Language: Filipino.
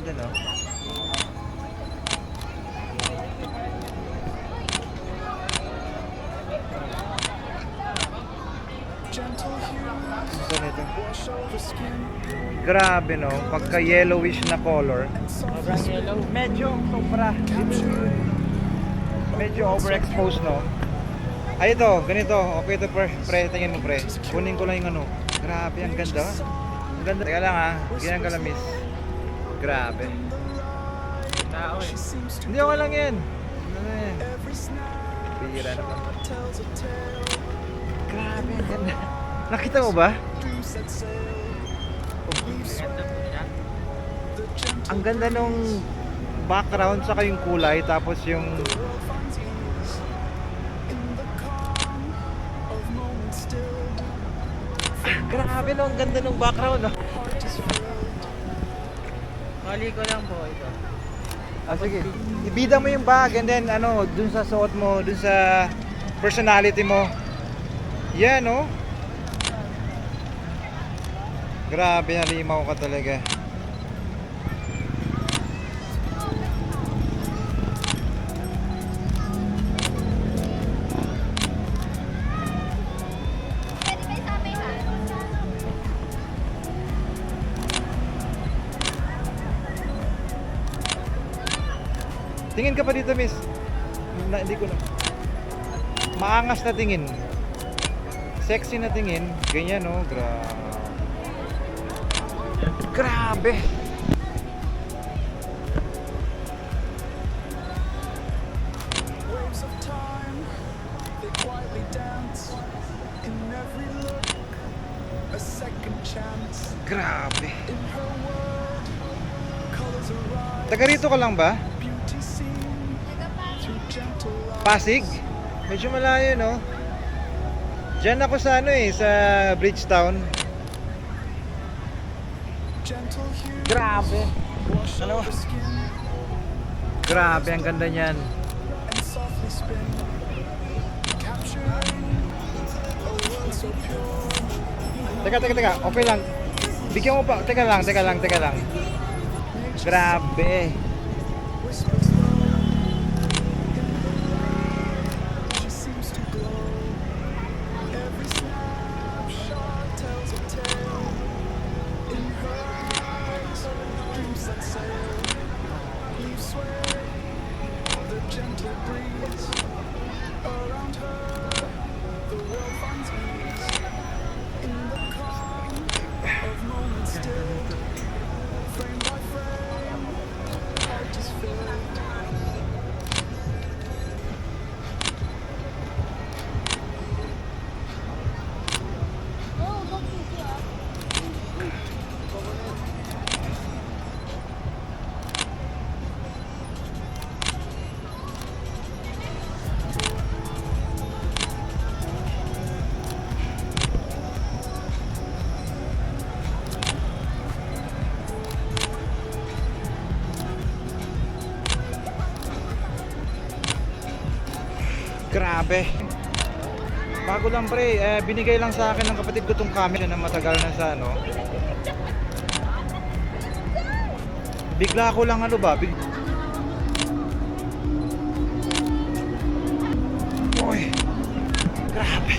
ganda no. Saan ito? Grabe no, pagka yellowish na color. Sobrang yellow. Medyo sobra. Medyo overexposed no. Ay ito, ganito. Okay ito pre, tingin mo pre. Kunin ko lang yung ano. Grabe, ang ganda. Ang ganda. Teka lang ha, ganyan kalamis. Grabe. Tao eh. Hindi ako lang yan. Ano yan? Bihira naman. Grabe, ang ganda. Nakita mo ba? Ganda po siya. Ang ganda nung background saka yung kulay tapos yung grabe no, ang ganda nung background no. Mali ko lang po ito. Ah sige, ibida mo yung bag and then ano, dun sa suot mo, dun sa personality mo. Yan no. Grabe, halimaw ka talaga. Tingin ka pa dito, miss. Hindi ko na. Maangas na tingin. Sexy na tingin. Ganyan, no? Grabe. Grabe. Taga rito ka lang ba? Pasig? Medyo malayo no? Diyan ako sa ano eh, sa Bridgetown. Grabe. Ano? Grabe, ang ganda niyan. Teka. Okay lang. Bigyan mo pa. Teka lang. Grabe. Grabe. Bago lang pre, binigay lang sa akin ng kapatid ko tong camera na matagal na sa ano. Bigla ako lang ano ba? Oy. Grabe.